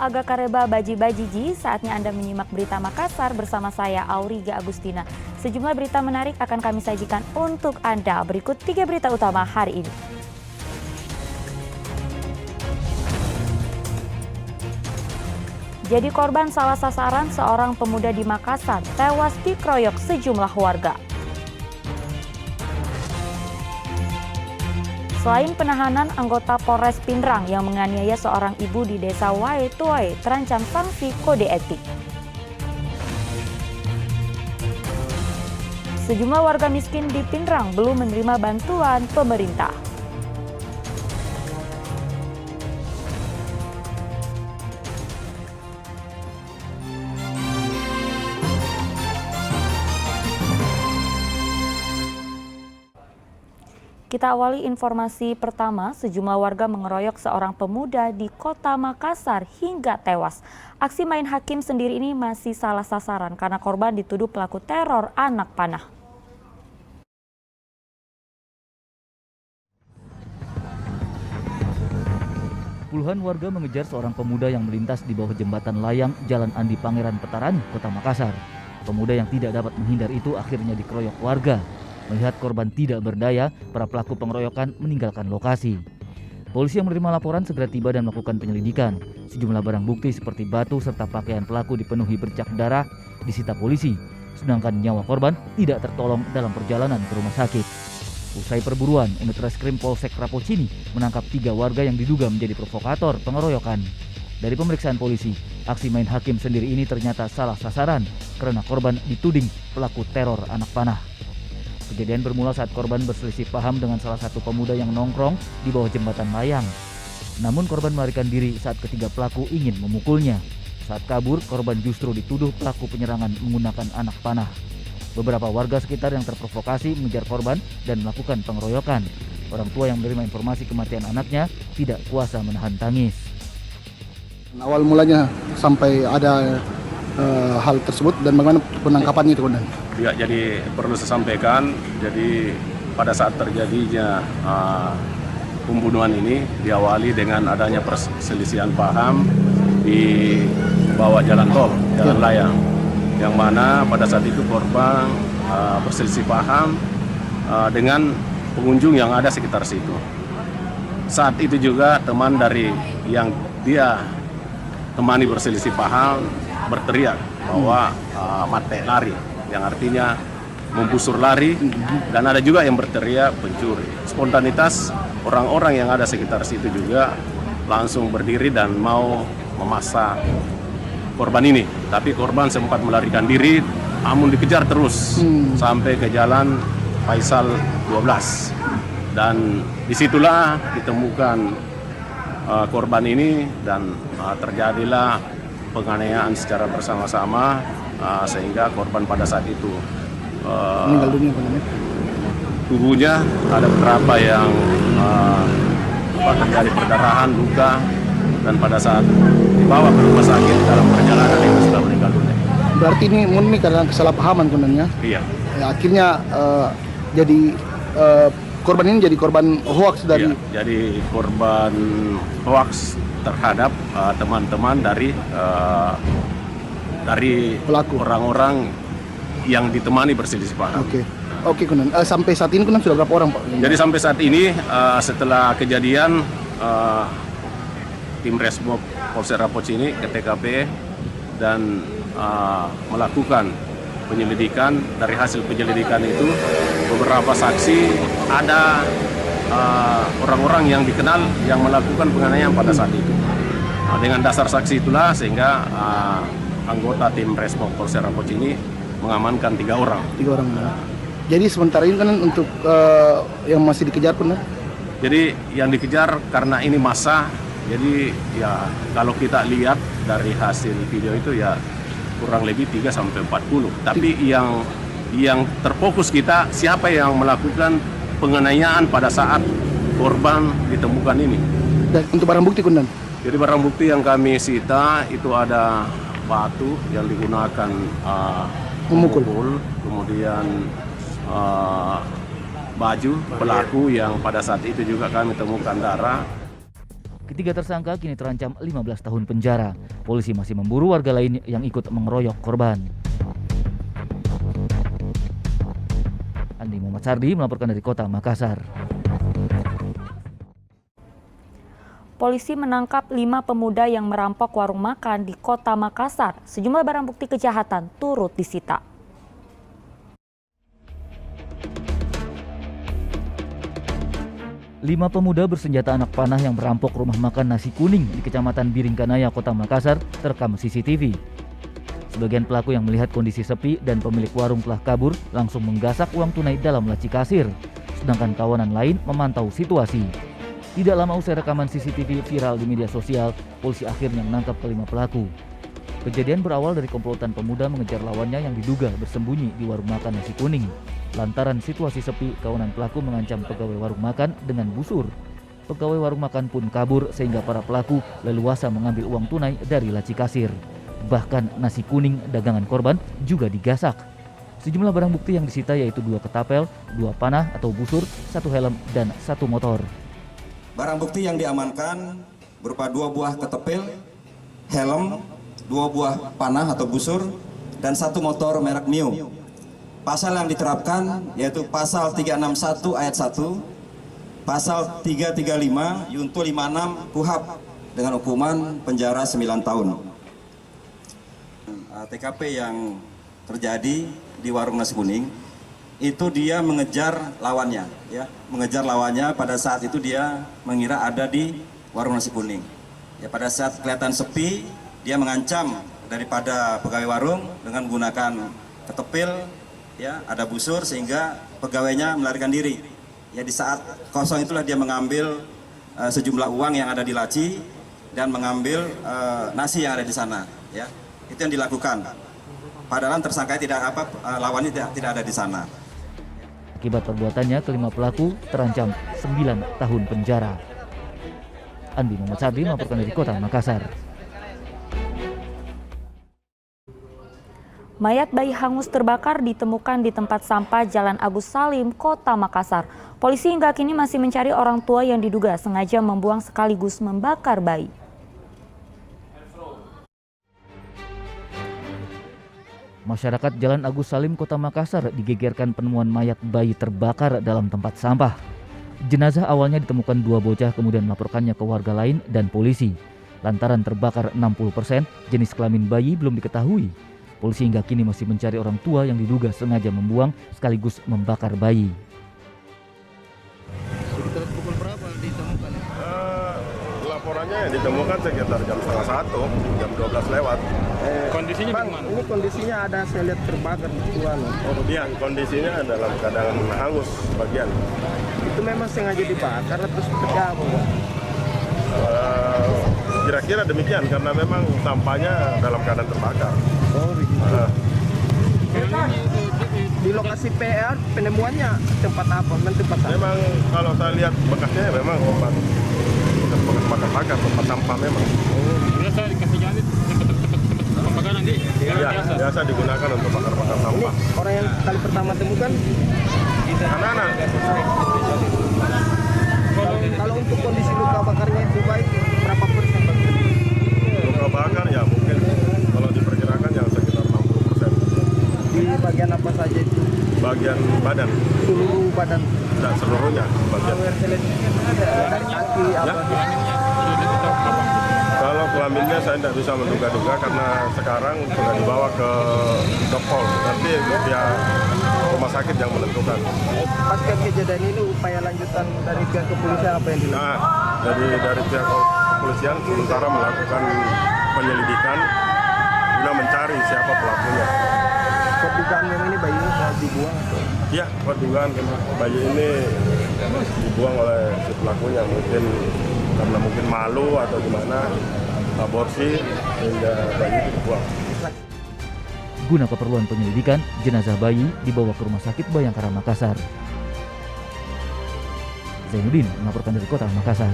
Aga Kareba Baji-Bajiji, saatnya Anda menyimak berita Makassar bersama saya Auriga Agustina. Sejumlah berita menarik akan kami sajikan untuk Anda. Berikut 3 berita utama hari ini. Jadi korban salah sasaran, seorang pemuda di Makassar tewas dikeroyok sejumlah warga. Selain penahanan, anggota Polres Pindrang yang menganiaya seorang ibu di desa Wae Tuai terancam sanksi kode etik. Sejumlah warga miskin di Pindrang belum menerima bantuan pemerintah. Kita awali informasi pertama, sejumlah warga mengeroyok seorang pemuda di kota Makassar hingga tewas. Aksi main hakim sendiri ini masih salah sasaran karena korban dituduh pelaku teror anak panah. Puluhan warga mengejar seorang pemuda yang melintas di bawah jembatan layang Jalan Andi Pangeran Petarani, Kota Makassar. Pemuda yang tidak dapat menghindar itu akhirnya dikeroyok warga. Melihat korban tidak berdaya, para pelaku pengeroyokan meninggalkan lokasi. Polisi yang menerima laporan segera tiba dan melakukan penyelidikan. Sejumlah barang bukti seperti batu serta pakaian pelaku dipenuhi bercak darah disita polisi, sedangkan nyawa korban tidak tertolong dalam perjalanan ke rumah sakit. Usai perburuan, unit reskrim Polsek Rapocini menangkap 3 warga yang diduga menjadi provokator pengeroyokan. Dari pemeriksaan polisi, aksi main hakim sendiri ini ternyata salah sasaran karena korban dituding pelaku teror anak panah. Kejadian bermula saat korban berselisih paham dengan salah satu pemuda yang nongkrong di bawah jembatan layang. Namun korban melarikan diri saat ketiga pelaku ingin memukulnya. Saat kabur, korban justru dituduh pelaku penyerangan menggunakan anak panah. Beberapa warga sekitar yang terprovokasi mengejar korban dan melakukan pengeroyokan. Orang tua yang menerima informasi kematian anaknya tidak kuasa menahan tangis. Awal mulanya sampai ada hal tersebut dan bagaimana penangkapannya itu? Ya, jadi perlu saya sampaikan, jadi pada saat terjadinya pembunuhan ini diawali dengan adanya perselisihan paham di bawah jalan tol, jalan layang, yang mana pada saat itu korban berselisih paham dengan pengunjung yang ada sekitar situ. Saat itu juga teman dari yang dia temani berselisih paham berteriak bahwa mate lari, yang artinya membusur lari, dan ada juga yang berteriak pencuri. Spontanitas orang-orang yang ada sekitar situ juga langsung berdiri dan mau memasa korban ini. Tapi korban sempat melarikan diri, namun dikejar terus sampai ke jalan Faisal 12. Dan disitulah ditemukan korban ini dan terjadilah penganiayaan secara bersama-sama sehingga korban pada saat itu meninggal dunia. Tubuhnya ada beberapa yang terjadi perdarahan, luka, dan pada saat dibawa ke rumah sakit dalam perjalanan itu sudah meninggal dunia. Berarti ini murni karena kesalahpahaman kononnya? Iya. Ya, akhirnya jadi korban ini jadi korban hoaks dari? Iya, jadi korban hoaks terhadap teman-teman dari pelaku, orang-orang yang ditemani berselisih paham. Oke, Kunan. Sampai saat ini Kunan sudah berapa orang, Pak? Jadi sampai saat ini setelah kejadian tim Resmob Polsek Rapocini ke TKP dan melakukan penyelidikan. Dari hasil penyelidikan itu beberapa saksi ada orang-orang yang dikenal yang melakukan penganiayaan pada saat itu. Dengan dasar saksi itulah sehingga anggota tim Resmob Polsek Rapocini mengamankan 3 orang. 3 orang. Jadi sementara ini kan untuk yang masih dikejar pun? Jadi yang dikejar karena ini massa. Jadi ya kalau kita lihat dari hasil video itu ya kurang lebih 3-40. Tapi yang terfokus kita siapa yang melakukan penganiayaan pada saat korban ditemukan ini. Dan untuk barang bukti, Kunan? Jadi barang bukti yang kami sita itu ada batu yang digunakan memukul, kemudian baju pelaku yang pada saat itu juga kami temukan darah. Ketiga tersangka kini terancam 15 tahun penjara. Polisi masih memburu warga lain yang ikut mengeroyok korban. Andi Muhammad Sardi melaporkan dari Kota Makassar. Polisi menangkap 5 pemuda yang merampok warung makan di Kota Makassar. Sejumlah barang bukti kejahatan turut disita. Lima pemuda bersenjata anak panah yang merampok rumah makan Nasi Kuning di Kecamatan Biringkanaya, Kota Makassar terekam CCTV. Sebagian pelaku yang melihat kondisi sepi dan pemilik warung telah kabur langsung menggasak uang tunai dalam laci kasir. Sedangkan kawanan lain memantau situasi. Tidak lama usai rekaman CCTV viral di media sosial, polisi akhirnya menangkap kelima pelaku. Kejadian berawal dari komplotan pemuda mengejar lawannya yang diduga bersembunyi di warung makan Nasi Kuning. Lantaran situasi sepi, kawanan pelaku mengancam pegawai warung makan dengan busur. Pegawai warung makan pun kabur sehingga para pelaku leluasa mengambil uang tunai dari laci kasir. Bahkan nasi kuning dagangan korban juga digasak. Sejumlah barang bukti yang disita yaitu 2 ketapel, 2 panah atau busur, 1 helm, dan 1 motor. Barang bukti yang diamankan berupa 2 buah ketepil, helm, 2 buah panah atau busur, dan 1 motor merek Mio. Pasal yang diterapkan yaitu pasal 361 ayat 1, pasal 335 Yunto 56 KUHP dengan hukuman penjara 9 tahun. TKP yang terjadi di warung Nasi Kuning itu dia mengejar lawannya, ya, mengejar lawannya pada saat itu dia mengira ada di warung Nasi Kuning. Ya, pada saat kelihatan sepi, dia mengancam daripada pegawai warung dengan menggunakan ketepil, ya, ada busur sehingga pegawainya melarikan diri. Ya, di saat kosong itulah dia mengambil sejumlah uang yang ada di laci dan mengambil nasi yang ada di sana. Ya, itu yang dilakukan. Padahal tersangka lawannya tidak ada di sana. Akibat perbuatannya, kelima pelaku terancam 9 tahun penjara. Andi Muhammad Sardi melaporkan dari Kota Makassar. Mayat bayi hangus terbakar ditemukan di tempat sampah Jalan Agus Salim, Kota Makassar. Polisi hingga kini masih mencari orang tua yang diduga sengaja membuang sekaligus membakar bayi. Masyarakat Jalan Agus Salim, Kota Makassar digegerkan penemuan mayat bayi terbakar dalam tempat sampah. Jenazah awalnya ditemukan 2 bocah kemudian melaporkannya ke warga lain dan polisi. Lantaran terbakar 60%, jenis kelamin bayi belum diketahui. Polisi hingga kini masih mencari orang tua yang diduga sengaja membuang sekaligus membakar bayi. Sekitar pukul berapa ditemukan? Laporannya ditemukan sekitar jam 12:30, jam 12 lewat. Kondisinya Bang, bagaimana? ini kondisinya ada saya lihat terbakar tuan. Iya, kondisinya dalam keadaan hangus bagian. Itu memang sengaja dibakar terus pecah apa enggak? Kira-kira demikian karena memang sampahnya dalam keadaan terbakar. Oh begitu. Di lokasi PR penemuannya tempat apa? Tempat apa? Memang kalau saya lihat bekasnya memang tempat bakar-bakar, tempat sampah memang. Biasa dikasih jalan tempat pembakaran di Ya, biasa digunakan untuk bakar-bakar sampah. Orang yang kali pertama temukan Anak-anak, kalau untuk kondisi luka bakarnya itu baik berapa persen Bang? luka bakar ya mungkin kalau diperkirakan yang sekitar 60%. Di bagian apa saja itu? Bagian badan, Seluruh badan. tidak seluruhnya bagian. Dari kaki apa? Kalau kelaminnya saya tidak bisa menduga-duga karena sekarang sudah dibawa ke Dokpol. Nanti pihak rumah sakit yang menentukan. Pasca kejadian ini upaya lanjutan dari pihak kepolisian apa yang dilakukan? Nah, dari pihak kepolisian sementara melakukan penyelidikan guna mencari siapa pelakunya. Dugaan memang ini bayi ini mau dibuang atau? Ya, dugaan bayi ini dibuang oleh si pelakunya mungkin karena mungkin malu atau gimana aborsi sehingga bayi itu dibuang. Guna keperluan penyelidikan, jenazah bayi dibawa ke Rumah Sakit Bayangkara Makassar. Zainuddin melaporkan dari Kota Makassar.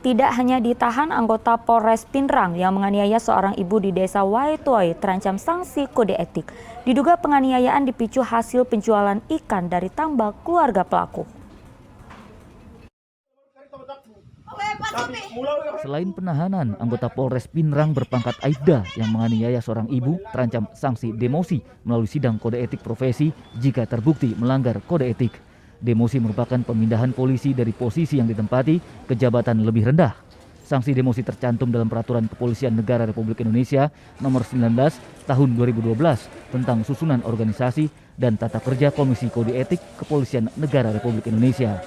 Tidak hanya ditahan, anggota Polres Pindrang yang menganiaya seorang ibu di desa Waitoy terancam sanksi kode etik. Diduga penganiayaan dipicu hasil penjualan ikan dari tambak keluarga pelaku. Selain penahanan, anggota Polres Pinrang berpangkat Aibda yang menganiaya seorang ibu terancam sanksi demosi melalui sidang kode etik profesi jika terbukti melanggar kode etik. Demosi merupakan pemindahan polisi dari posisi yang ditempati ke jabatan lebih rendah. Sanksi demosi tercantum dalam Peraturan Kepolisian Negara Republik Indonesia Nomor 19 Tahun 2012 tentang susunan organisasi dan tata kerja Komisi Kode Etik Kepolisian Negara Republik Indonesia.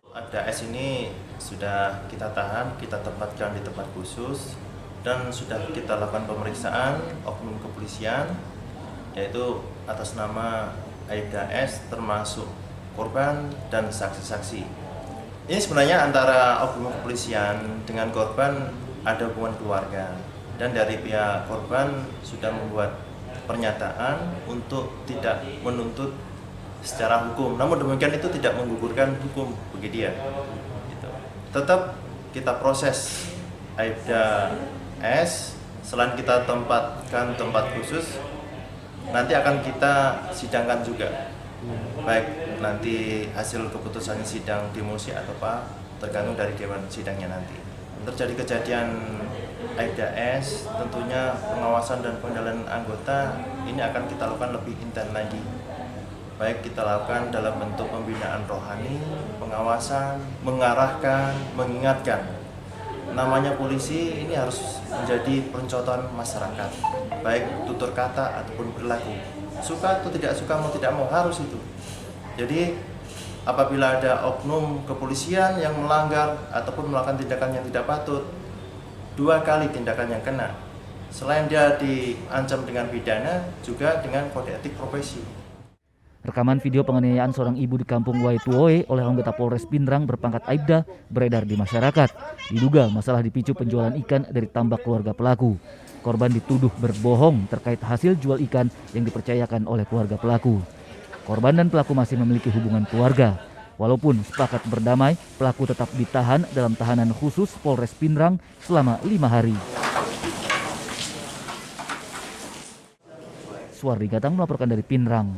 Ada S ini sudah kita tahan, kita tempatkan di tempat khusus dan sudah kita lakukan pemeriksaan oknum kepolisian, yaitu atas nama Aibda S termasuk korban dan saksi-saksi. Ini sebenarnya antara oknum kepolisian dengan korban ada hubungan keluarga, dan dari pihak korban sudah membuat pernyataan untuk tidak menuntut secara hukum. Namun demikian itu tidak menggugurkan hukum bagi dia. Gitu. Tetap kita proses Aibda S, selain kita tempatkan tempat khusus, nanti akan kita sidangkan juga. Baik nanti hasil keputusan sidang demosi atau apa, tergantung dari dewan sidangnya nanti. Terjadi kejadian Aibda S, tentunya pengawasan dan pengendalian anggota ini akan kita lakukan lebih intens lagi. Baik kita lakukan dalam bentuk pembinaan rohani, pengawasan, mengarahkan, mengingatkan. Namanya polisi ini harus menjadi pencontohan masyarakat, baik tutur kata ataupun perilaku. Suka atau tidak suka, mau tidak mau harus itu. Jadi apabila ada oknum kepolisian yang melanggar ataupun melakukan tindakan yang tidak patut, 2 kali tindakan yang kena. Selain dia diancam dengan pidana, juga dengan kode etik profesi. Rekaman video penganiayaan seorang ibu di kampung Waituoe oleh anggota Polres Pinrang berpangkat Aibda beredar di masyarakat. Diduga masalah dipicu penjualan ikan dari tambak keluarga pelaku. Korban dituduh berbohong terkait hasil jual ikan yang dipercayakan oleh keluarga pelaku. Korban dan pelaku masih memiliki hubungan keluarga. Walaupun sepakat berdamai, pelaku tetap ditahan dalam tahanan khusus Polres Pinrang selama 5 hari. Suardi Gatang melaporkan dari Pinrang.